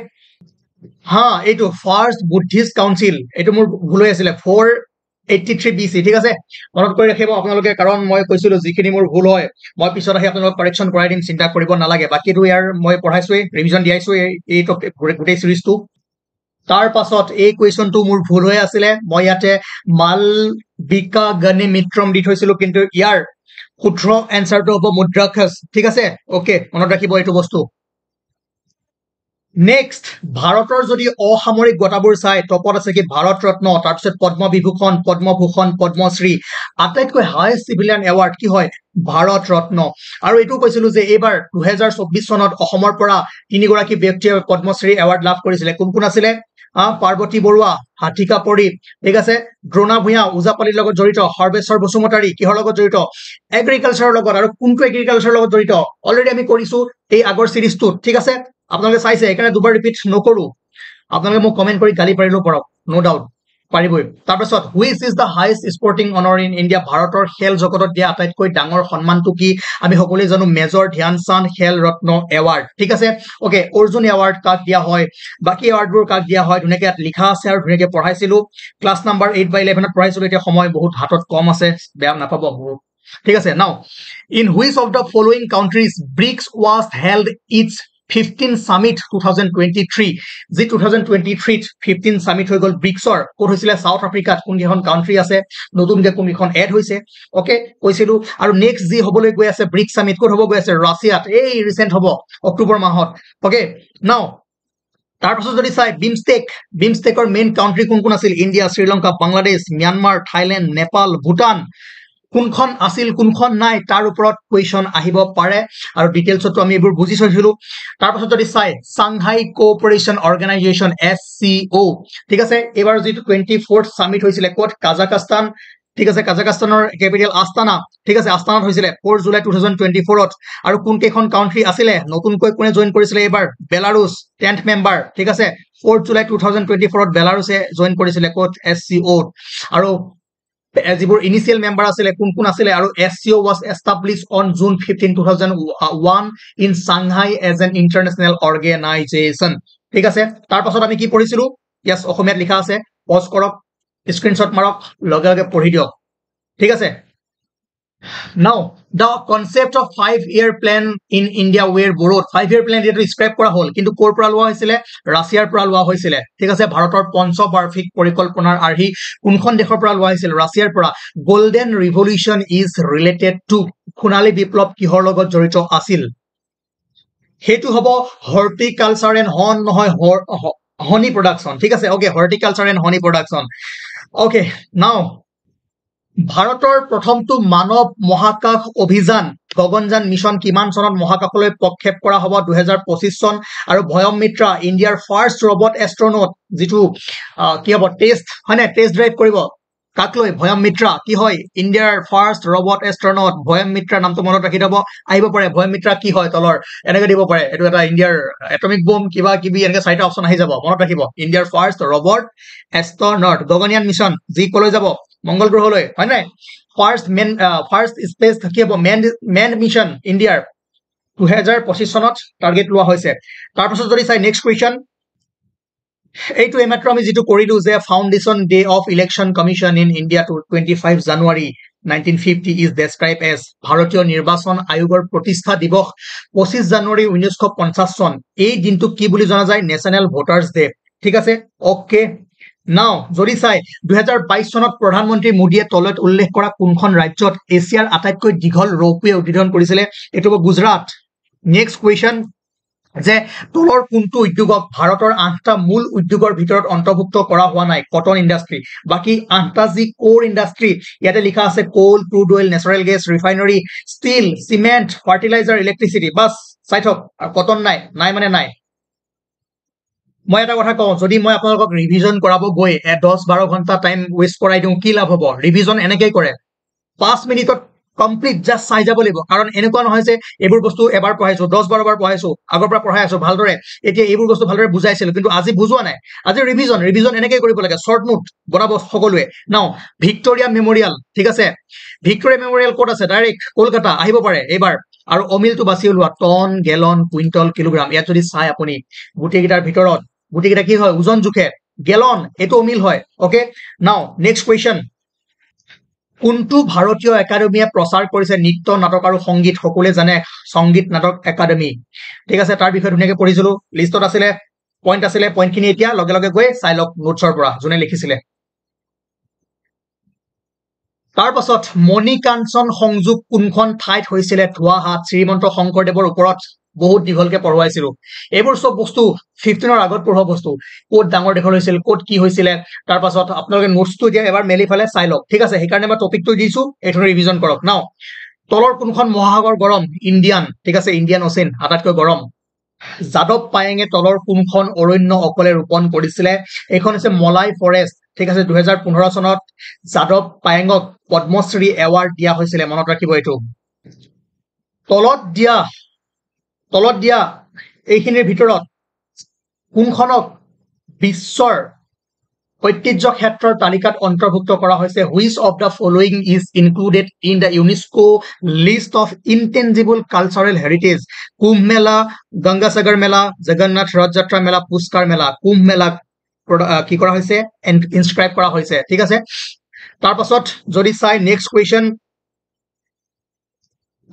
হা এইটো ফাৰ্ষ্ট বুদ্ধিষ্ট কাউন্সিল এইটো মোৰ ভুল হৈ আছিলে 483 BC ঠিক আছে মনত কৰি ৰাখিব আপোনালোকে কাৰণ মই কৈছিলো যিখিনি মোৰ ভুল হয় মই পিছত আহি আপোনালোকক কাৰেকশ্যন কৰাই দিম চিন্তা কৰিব নালাগে বাকিটো ইয়াৰ মই পঢ়াইছোৱেই ৰিভিজন দিয়াইছো এই গোটেই সিৰিজটো তাৰ পাছত এই কুৱেশ্যনটো মোৰ ভুল হৈ আছিলে মই ইয়াতে মালবিকা গণে মিত্ৰম দি থৈছিলো কিন্তু ইয়াৰ শুদ্ধ এনসাৰটো হ'ব মুদ্ৰাক্ষস ঠিক আছে ওকে মনত ৰাখিব এইটো বস্তু নেক্সট ভাৰতৰ যদি অসামৰিক বঁটাবোৰ চাই টপত আছে কি ভাৰত ৰত্ন তাৰপিছত পদ্মবিভূষণ পদ্মভূষণ পদ্মশ্ৰী আটাইতকৈ হাইয়েষ্ট চিভিলিয়ান এৱাৰ্ড কি হয় ভাৰত ৰত্ন আৰু এইটো কৈছিলো যে এইবাৰ 2024 চনত অসমৰ পৰা তিনিগৰাকী ব্যক্তিয়ে পদ্মশ্ৰী এৱাৰ্ড লাভ কৰিছিলে কোন কোন আছিলে পাৰ্বতী বৰুৱা হাঠিকা পৰি ঠিক আছে দ্ৰোণা ভূঞা ওজাপালিৰ লগত জড়িত সৰ্বেশ্বৰ বসুমতাৰী কিহৰ লগত জড়িত এগ্ৰিকালচাৰৰ লগত আৰু কোনটো এগ্ৰিকালচাৰৰ লগত জড়িত অলৰেডি আমি কৰিছো এই আগৰ সিৰিজটোত ঠিক আছে আপোনালোকে চাইছে এখানে দুবাৰ ৰিপিট নকৰো আপোনালোকে মোক কমেন্ট কৰি গালি পাৰিলেও পৰক নো ডাউট পাৰিবই তাৰপিছত which is the highest sporting অনাৰ ইন ইণ্ডিয়া ভাৰতৰ খেল জগতত দিয়া আটাইতকৈ ডাঙৰ সন্মানটো কি আমি সকলোৱে জানো মেজৰ ধ্যান চান্দ খেল ৰত্ন এৱাৰ্ড ঠিক আছে ওকে অৰ্জুন এৱাৰ্ড কাক দিয়া হয় বাকি এৱাৰ্ডবোৰ কাক দিয়া হয় ধুনীয়াকে ইয়াত লিখা আছে আৰু ধুনীয়াকে পঢ়াইছিলো ক্লাছ নাম্বাৰ 8/11 ত পঢ়াইছিলো এতিয়া সময় বহুত হাতত কম আছে বেয়া নাপাব ঠিক আছে now in which of the following countries BRICS was held its 15 Summit 2023 যি 2023 15 Summit হৈ গল ব্ৰিক্সৰ কোন হৈছিলে সাউথ আফ্ৰিকাত কোনখন কাউন্ট্ৰি আছে নতুনকে কোনখন এড হৈছে ওকে কৈছিলো আৰু নেক্সট যি হ'বলৈ গৈ আছে ব্ৰিক্স সামিট কোন হ'ব গৈ আছে ৰাছিয়াত এই ৰিসেন্ট হ'ব অক্টোবৰ মাহত ওকে নাও তাৰপিছত যদি চাই বিমষ্টেকৰ মেইন কাউন্ট্ৰি কোন কোন আছিল India Sri Lanka Bangladesh Myanmar Thailand Nepal Bhutan কোনখন আছিল কোনখন নাই তাৰ ওপৰত কোৱেশ্চন আহিব পাৰে আৰু ডিটেইলছটো আমি এইবোৰ বুজি চাইছিলো তাৰপিছত যদি চাই সাংঘাই কোঅপাৰেচন অৰ্গানাইজেচন SCO ঠিক আছে এবাৰ যেটো 24th সামিট হৈছিলে কোট কাজাখস্তান ঠিক আছে কাজাখস্তানৰ ক্যাপিটেল আস্তানা ঠিক আছে আস্তানাত হৈছিলে 4 জুলাই 2024 ত আৰু কোন কেখন কাউন্ট্ৰি আছিল নতুনকৈ কোনে জয়েন কৰিছিলে এবাৰ বেলাৰুছ 10th মেম্বাৰ ঠিক আছে 4 জুলাই 2024 ত বেলাৰুছে জয়েন কৰিছিলে কোট SCO আৰু যিবোৰ ইনিশিয়াল মেম্বাৰ আছিল কোন কোন আছিল আৰু SCO was established on June 15 2001 in Shanghai as an international organization ঠিক আছে তাৰ পাছত আমি কি পঢ়িছিলো यस অসমীয়াত লিখা আছে পজ কৰক স্ক্ৰিনশ্বট মাৰক লগে লগে পঢ়ি দিয়ক ঠিক আছে Now the concept of 5-year plan in India were borrowed 5-year plan যেটো স্ক্ৰেপ কৰা হল কিন্তু কোৰ পৰা লোৱা হৈছিল ৰাছিয়াৰ পৰা লোৱা হৈছিল ঠিক আছে ভাৰতৰ পঞ্চবাৰ্ষিক পৰিকল্পনাৰ আৰ্হি কোনখন দেশৰ পৰা লোৱা হৈছিল ৰাছিয়াৰ পৰা golden revolution is related to সোণালী বিপ্লৱ কিহৰ লগত জড়িত আছিল হেতু হ'ব হৰ্টিকালচাৰ এণ্ড হন নহয় হনি প্ৰডাকশন ঠিক আছে okay horticulture and honey production okay নাও ভাৰতৰ প্ৰথমটো মানৱ মহাকাশ অভিযান গগনযান মিছন কিমান চনত মহাকাশলৈ প্ৰক্ষেপ কৰা হ'ব 2025 চন আৰু ভয়ম মিত্ৰা ইণ্ডিয়াৰ ফাৰ্ষ্ট ৰবট এষ্ট্ৰনট যেটো কি হ'ব টেষ্ট হয়নে টেষ্ট ড্ৰাইভ কৰিব কাকলৈ ভয়ম মিত্ৰা কি হয় ইণ্ডিয়াৰ ফাৰ্ষ্ট ৰবট এষ্ট্ৰনট ভয়ম মিত্ৰা নামটো মনত ৰাখি দিব আহিব পাৰে ভয়ম মিত্ৰা কি হয় তলৰ এনেকৈ দিব পাৰে এটো এটা ইণ্ডিয়াৰ এটমিক বম কিবা কিবি এনেকৈ চাৰিটা অপচন আহি যাব মনত ৰাখিব ইণ্ডিয়াৰ first robot astronaut Gaganyaan mission যি কলৈ যাব মংগল গ্ৰহলৈ হয় নাই ফাৰ্ষ্ট স্পেস কি হ'ব মেন মিছন ইণ্ডিয়াৰ 2025 চনত টাৰ্গেট লোৱা হৈছে তাৰ পাছত যদি চাই নেক্সট কোৱেশ্চন এইটো এমাত্ৰ আমি যেটো কৰিলো যে foundation day of election commission in India 25 January 1950 is described as ভাৰতীয় নিৰ্বাচন আয়োগৰ প্ৰতিষ্ঠা দিৱস 25 জানুৱাৰী 1950 চন এই দিনটো কি বুলি জনা যায় নেশনেল ভোটাৰ্স ডে ঠিক আছে ওকে নাও যদি চাই 2022 চনত প্ৰধানমন্ত্ৰী মোদীয়ে তলত উল্লেখ কৰা কোনখন ৰাজ্যত এছিয়াৰ আটাইতকৈ দীঘল ৰৌপৱে উদ্বোধন কৰিছিলে এটো গুজৰাট নেক্সট কোৱেশ্চন যে তলৰ কোনটো উদ্যোগক ভাৰতৰ 8টা মূল উদ্যোগৰ ভিতৰত অন্তৰ্ভুক্ত কৰা হোৱা নাই কটন ইন্ডাষ্ট্ৰি বাকি 8টা যি কোৰ ইন্ডাষ্ট্ৰি ইয়াতে লিখা আছে coal crude oil natural gas refinery steel cement fertiliser electricity বাস সাইথক কটন নাই মানে নাই মই এটা কথা কওঁ যদি মই আপোনালোকক ৰিভিজন কৰাব গৈ 10-12 ঘন্টা টাইম ওয়েস্ট কৰাই দিও কি লাভ হ'ব ৰিভিজন এনেকৈ কৰে 5 মিনিটত কমপ্লিট জাস্ট চাই যাব লাগিব কাৰণ এনেকুৱা নহয় যে এইবোৰ বস্তু এবাৰ পঢ়াইছো 10-12 বাৰ পঢ়াইছো আগৰ পৰা পঢ়াই আছো ভালদৰে এতিয়া এইবোৰ বস্তু ভালদৰে বুজাইছিল কিন্তু আজি বুজোৱা নাই আজি ৰিভিজন এনেকৈ কৰিব লাগে শৰ্ট নোট বনাব সকলোৱে নাও ভিক্টোৰিয়া মেমৰিয়েল ঠিক আছে ভিক্টোৰিয়া মেমৰিয়েল ক'ত আছে ডাইৰেক্ট কলকাতা আহিব পাৰে এইবাৰ আৰু অমিলটো বাছি ওলোৱা টন গেলন কুইন্টল কিলোগ্ৰাম ইয়াত যদি চাই আপুনি গুটিকেইটাৰ ভিতৰত গুটিকেইটা কি হয় ওজন জুখে গেলন এটো অমিল হয় ওকে নাও নেক্সট কোৱেশ্চন কোনটো ভাৰতীয় একাডেমিয়ে প্ৰচাৰ কৰিছে নৃত্য নাটক আৰু সংগীত সকলোৱে জানে সংগীত নাটক একাডেমি ঠিক আছে তাৰ বিষয়ে ধুনীয়াকৈ পঢ়িছিলো লিষ্টত আছিলে পইণ্টখিনি এতিয়া লগে লগে গৈ চাই লওক নোটছৰ পৰা যোনে লিখিছিলে তাৰ পাছত মণিকাঞ্চন সংযোগ কোনখন ঠাইত হৈছিলে ধোৱাহাট শ্ৰীমন্ত শংকৰদেৱৰ ওপৰত বহুত দীঘলকে পঢ়ুৱাইছিলো এইবোৰ সব বস্তু 15ৰ আগত পঢ়োৱা বস্তু ক'ত ডাঙৰ দীঘল হৈছিল ক'ত কি হৈছিলে তাৰ পাছত আপোনালোকে নোটছটো দিয়া এবাৰ মেলি ফেলে চাই লওক ঠিক আছে সেইকাৰণে মই টপিকটো দিছো এইটো ৰিভিজন কৰক নাও তলৰ কোনখন মহাসাগৰ গৰম ইণ্ডিয়ান ঠিক আছে ইণ্ডিয়ান অচিন আটাইতকৈ গৰম যাদৱ পায়েঙে তলৰ কোনখন অৰণ্য অকলে ৰোপণ কৰিছিলে এইখন হৈছে মলাই ফৰেষ্ট ঠিক আছে 2015 চনত যাদৱ পায়েঙক পদ্মশ্ৰী এৱাৰ্ড দিয়া হৈছিলে মনত ৰাখিব এইটো তলত দিয়া এইখিনিৰ ভিতৰত কোনখনক বিশ্বৰ ঐতিহ্য ক্ষেত্ৰৰ তালিকাত অন্তৰ্ভুক্ত কৰা হৈছে which of the following is included in the UNESCO list of intangible cultural heritage Kumbh Mela Gangasagar Mela Jagannath Rath Yatra Mela পুষ্কাৰ মেলা কুম্ভ মেলা কি কৰা হৈছে ইনস্ক্ৰাইব কৰা হৈছে ঠিক আছে তাৰ পাছত যদি চাই next question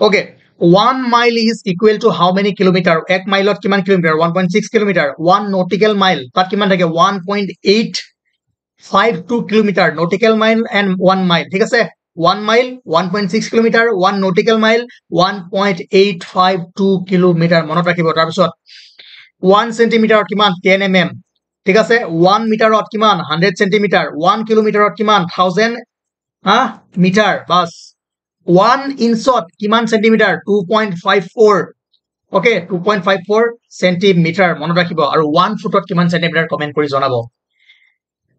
okay 1 mile is equal to how many kilometer 1 মাইলত কিমান কিলোমিটাৰ 1.6 কিলোমিটাৰ 1 nautical mile তাত কিমান থাকে 1.852 kilometre nautical mile and 1 mile ঠিক আছে 1 mile 1.6 kilometre 1 nautical mile 1.852 kilometre মনত ৰাখিব তাৰ পিছত 1 সেন্টিমিটাৰত কিমান 10 mm ঠিক আছে 1 মিটাৰত কিমান 100 সেন্টিমিটাৰ 1 কিলোমিটাৰত কিমান 1000 মিটাৰ বাস 1 ইঞ্চত কিমান সেন্টিমিটাৰ 2.54 ওকে 2.54 সেন্টিমিটাৰ মনত ৰাখিব আৰু 1 ফুটত কিমান সেন্টিমিটাৰ কমেন্ট কৰি জনাব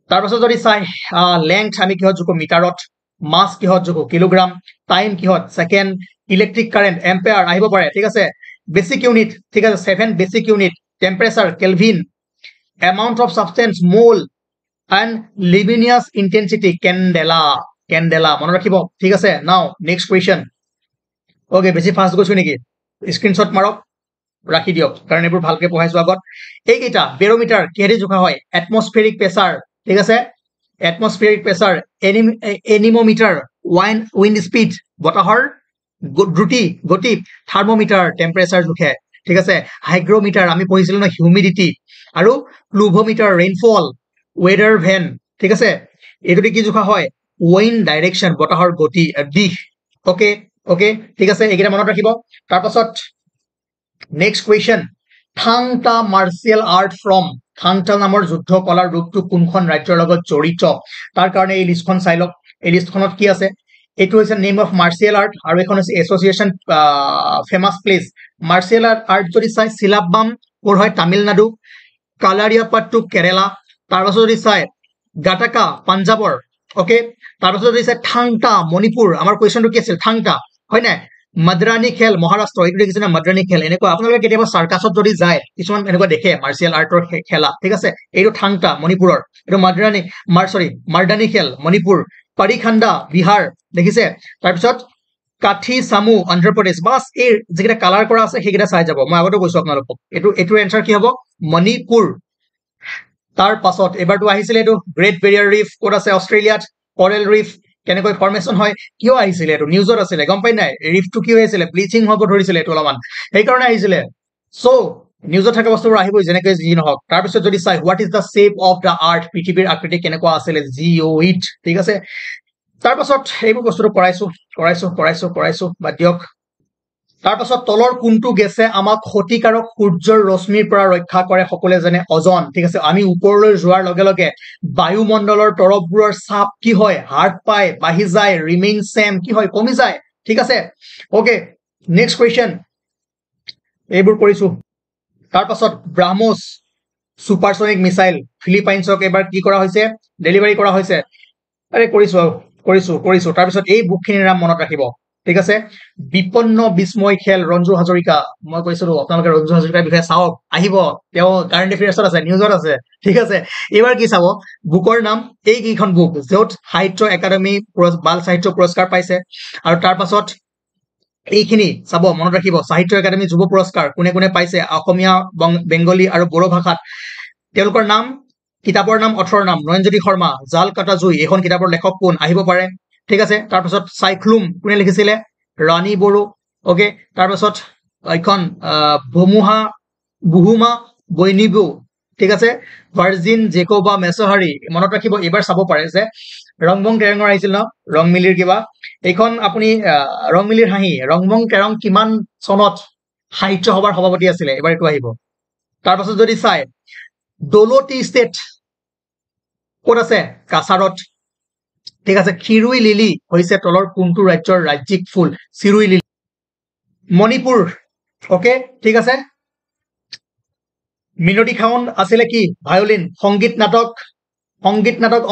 তাৰ পাছত যদি চাই লেংথ আমি কিহত জুকো মিটাৰত মাস কিহত জুকো কিলোগ্ৰাম টাইম কিহত সেকেন্ড ইলেক্ট্ৰিক কাৰেন্ট এম্পিয়াৰ আহিব পাৰে ঠিক আছে বেসিক ইউনিট ঠিক আছে 7 basic unit temperature kelvin amount of substance mole and luminous intensity candela মনে ৰাখিব ঠিক আছে নাও নেক্সট কোৱেশ্চন ওকে বেছি ফাস্ট গৈছো নেকি স্ক্ৰিনশ্বট মাৰক ৰাখি দিয়ক কাৰণ এইবোৰ ভালকে পঢ়াইছো আগত এইকেইটা বেৰোমিটাৰ কিহেৰে জোখা হয় এটমস্ফেৰিক প্ৰেছাৰ ঠিক আছে এটমস্ফেৰিক প্ৰেছাৰ এনিমোমিটাৰ উইণ্ড স্পীড বতাহৰ গতি থাৰ্মোমিটাৰ টেম্পাৰেচাৰ জোখে ঠিক আছে হাইগ্ৰোমিটাৰ আমি পঢ়িছিলো না হিউমিডিটি আৰু প্লুভোমিটাৰ ৰেইনফল ওয়েদাৰ ভেন ঠিক আছে এইটো কি জোখা হয় উইণ্ড ডাইৰেকশন বতাহৰ গতি দিশ ওকে ওকে ঠিক আছে এইকেইটা মনত ৰাখিব তাৰ পাছত next question thangta মাৰ্শিয়েল art from thangta নামৰ যুদ্ধ কলাৰ ৰূপটো কোনখন ৰাজ্যৰ লগত জড়িত তাৰ কাৰণে এই লিষ্টখন চাই লওক এই লিষ্টখনত কি আছে এইটো হৈছে নেম অফ মাৰ্শিয়েল আৰ্ট আৰু এখন হৈছে এছ'চিয়েশ্যন ফেমাছ প্লেচ মাৰ্শিয়েল আৰ্ট যদি চাই চিলাবাম ক'ৰ হয় তামিলনাডু কালাৰিয়াপাট্টু কেৰেলা তাৰপাছত যদি চাই গাটাকা পাঞ্জাবৰ ওকে তাৰপাছত যদি চাই থাংটা মণিপুৰ আমাৰ কুৱেশ্যনটো কি আছিল থাংটা হয় নাই মদ্ৰাণী খেল মহাৰাষ্ট্ৰ এইটো দেখিছে না মদ্ৰাণী খেল এনেকুৱা আপোনালোকে কেতিয়াবা চাৰ্কাছত যদি যায় কিছুমান এনেকুৱা দেখে মাৰ্শিয়েল আৰ্টৰ খেলা ঠিক আছে এইটো থাংটা মণিপুৰৰ এইটো মাৰ্দানী খেল মণিপুৰ পাৰিখাণ্ডা বিহাৰ দেখিছে তাৰপিছত কাঠি চামু অন্ধ্ৰপ্ৰদেশ বাছ এই যিকেইটা কালাৰ কৰা আছে সেইকেইটা চাই যাব মই আগতে কৈছো আপোনালোকক এইটোৰ এনচাৰ কি হ'ব মণিপুৰ তাৰ পাছত এবাৰটো আহিছিলে এইটো গ্ৰেট বেৰিয়াৰ ৰিফ ক'ত আছে অষ্ট্ৰেলিয়াত কৰেল ৰিফ কেনেকৈ ফৰ্মেশ্যন হয় কিয় আহিছিলে এইটো নিউজত আছিলে গম পাই নাই ৰিফটো কি হৈছিলে ব্লিচিং হ'ব ধৰিছিলে এইটো অলপমান সেইকাৰণে আহিছিলে চ' নিউজত থকা বস্তুবোৰ আহিবই যেনেকৈ যি নহওক তাৰপিছত যদি চাই what is the shape of the earth পৃথিৱীৰ আকৃতি কেনেকুৱা আছিলে জিঅ'ইড ঠিক আছে তাৰ পাছত এইবোৰ বস্তুটো কৰাইছো বাদ দিয়ক তাৰ পাছত তলৰ কোনটো গেছে আমাক ক্ষতিকাৰক সূৰ্যৰ ৰশ্মিৰ পৰা ৰক্ষা কৰে সকলোৱে জানে অজন ঠিক আছে আমি ওপৰলৈ যোৱাৰ লগে লগে বায়ুমণ্ডলৰ তৰফবোৰৰ চাপ কি হয় হ্ৰাস পায় বাঢ়ি যায় ৰিমেইন সেম কি হয় কমি যায় ঠিক আছে ওকে নেক্সট কুৱেশ্চন এইবোৰ কৰিছো তাৰ পাছত ব্ৰাহ্মোছ সুপাৰসনিক মিসাইল ফিলিপাইনছক এবাৰ কি কৰা হৈছে ডেলিভাৰী কৰা হৈছে আৰে কৰিছো তাৰপিছত এই বুকখিনিৰ নাম মনত ৰাখিব ঠিক আছে বিপন্ন বিস্ময় খেল ৰঞ্জু হাজৰিকা মই কৈছিলো আপোনালোকে ৰঞ্জু হাজৰিকাৰ বিষয়ে চাওক আহিব তেওঁ কাৰেণ্ট এফেয়াৰ্ছত আছে নিউজত আছে ঠিক আছে এইবাৰ কি চাব বুকৰ নাম এই কেইখন বুক য'ত সাহিত্য একাডেমী বাল সাহিত্য পুৰস্কাৰ পাইছে আৰু তাৰ পাছত এইখিনি চাব মনত ৰাখিব সাহিত্য একাডেমী যুৱ পুৰস্কাৰ কোনে কোনে পাইছে অসমীয়া বেংগলী আৰু বড়ো ভাষাত তেওঁলোকৰ নাম কিতাপৰ নাম অথৰৰ নাম নয়নজ্যোতি শৰ্মা জাল কাটা জুই এইখন কিতাপৰ লেখক কোন আহিব পাৰে ঠিক আছে তাৰপিছত সাইক্লুম কোনে লিখিছিলে ৰাণী বড়ো ওকে তাৰপিছত এখন বুহুমা বৈনিবু ঠিক আছে ভাৰ্জিন জেকোবা মেছহাৰী মনত ৰাখিব এবাৰ চাব পাৰে যে ৰংবং তেৰঙৰ আহিছিল ন ৰংমিলিৰ কিবা এইখন আপুনি ৰংমিলিৰ হাঁহি ৰংবং তেৰং কিমান চনত সাহিত্য সভাৰ সভাপতি আছিলে এবাৰ এইটো আহিব তাৰ পাছত যদি চাই ডলো টি ষ্টেট ক'ত আছে কাছাৰত ঠিক আছে খিৰুই লিলি হৈছে তলৰ কোনটো ৰাজ্যৰ ৰাজ্যিক ফুল চিৰুই লিলি মণিপুৰ ওকে ঠিক আছে মিনতি খাউন আছিলে কি ভায়োলিন সংগীত নাটক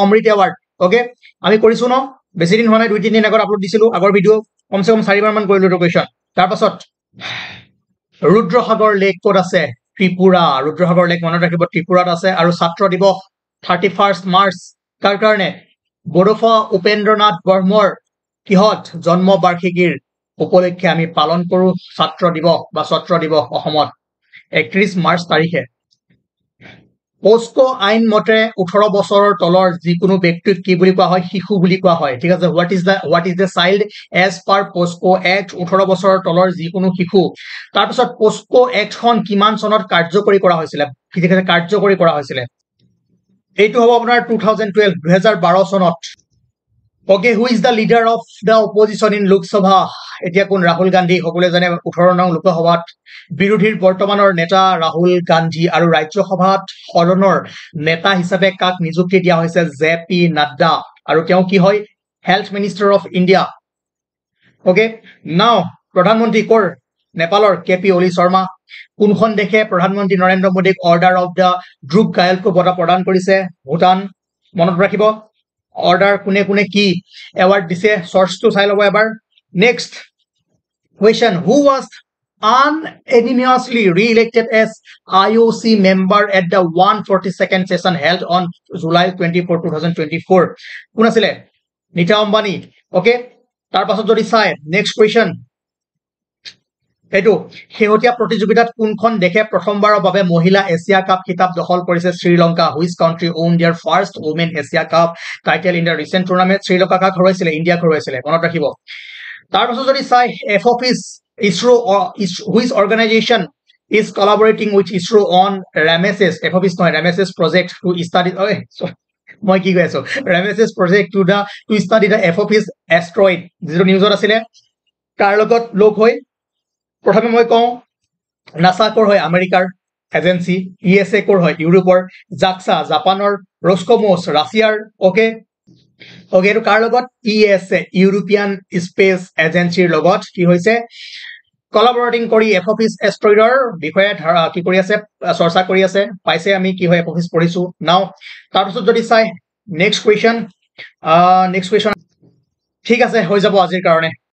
অমৃত এৱাৰ্ড ওকে আমি কৰিছো ন বেছি দিন হোৱা নাই 2-3 দিন আগত আপলোড দিছিলো আগৰ ভিডিঅ কমসে কম 4 বাৰ মান কৰিলো এইটো কোৱেশ্চন তাৰ পাছত ৰুদ্ৰসাগৰ লেক ক'ত আছে ত্ৰিপুৰা ৰুদ্ৰসাগৰ লেক মনত ৰাখিব ত্ৰিপুৰাত আছে আৰু ছাত্ৰ দিৱস 31 মাৰ্চ কাৰ কাৰণে বড়োফা উপেন্দ্ৰনাথ বৰ্মৰ কিহত জন্ম বাৰ্ষিকীৰ উপলক্ষে আমি পালন কৰো ছাত্ৰ দিৱস অসমত 31 মাৰ্চ তাৰিখে পোস্কো আইন মতে 18 বছৰৰ তলৰ যিকোনো ব্যক্তিক কি বুলি কোৱা হয় শিশু বুলি কোৱা হয় ঠিক আছে what is the child age per POCSO act 18 বছৰৰ তলৰ যিকোনো শিশু তাৰপিছত পোস্কো এক্টখন কিমান চনত কাৰ্যকৰী কৰা হৈছিলে ঠিক আছে কাৰ্যকৰী কৰা হৈছিলে এইটো হ'ব আপোনাৰ 2012 চনত okay who is the leader of the opposition in Lok Sabha এতিয়া কোন ৰাহুল গান্ধী সকলোৱে জানে 18 নং লোকসভাত বিৰোধীৰ বৰ্তমানৰ নেতা ৰাহুল গান্ধী আৰু ৰাজ্যসভাত সদনৰ নেতা হিচাপে কাক নিযুক্তি দিয়া হৈছে জেপি নাড্ডা আৰু তেওঁ কি হয় health minister of India okay নাও প্ৰধানমন্ত্ৰী কৰ নেপালৰ কেপি অলি শৰ্মা কোনখন দেশে প্ৰধানমন্ত্ৰী নৰেন্দ্ৰ মোদীক অৰ্ডাৰ অফ দ্য ধ্ৰুৱ গায়কো বঁটা প্ৰদান কৰিছে ভূটান মনত ৰাখিব অৰ্ডাৰ কোনে কোনে কি এৱাৰ্ড দিছে চৰ্চটো চাই ল'ব এবাৰ next question who was unanimously re-elected as IOC member at the 142nd session held on July 24, 2024. কোন আছিলে নীতা আম্বানী ওকে তাৰ পাছত যদি চাই নেক্সট কুৱেশ্যন এইটো শেহতীয়া প্ৰতিযোগিতাত কোনখন দেশে প্ৰথমবাৰৰ বাবে মহিলা এছিয়া কাপ খিতাপ দখল কৰিছে Sri Lanka which country one there first women Asia cup title in the recent tournament Sri Lanka কাক হৰুৱাইছিলে ইণ্ডিয়াক হৰুৱাইছিলে মনত ৰাখিব তাৰ পাছত যদি চাই F office ISRO which organization is collaborating with ISRO on RAMESS RAMESS project to study মই কি কৈ আছো RAMESS project to study the Apophis asteroid যেটো নিউজত আছিলে কাৰ লগত লোক হৈ প্ৰথমে মই কওঁ নাসা কৰ হয় আমেৰিকাৰ এজেন্সি ইএসএ কৰ হয় ইউৰোপৰ জাক্সা জাপানৰ ৰস্কমোস ৰাছিয়াৰ ওকে ওকে এটো কাৰ লগত ইএসএ ইউৰোপিয়ান স্পেস এজেন্সিৰ লগত কি হৈছে কোলাবৰেটিং কৰি এফঅফিস এষ্ট্ৰইডৰ বিষয়ে কি কৰি আছে চৰ্চা কৰি আছে পাইছে আমি কি হয় এফঅফিস পঢ়িছো নাও তাৰ পিছত যদি চাই নেক্সট কুৱেশ্যন ঠিক আছে হৈ যাব আজিৰ কাৰণে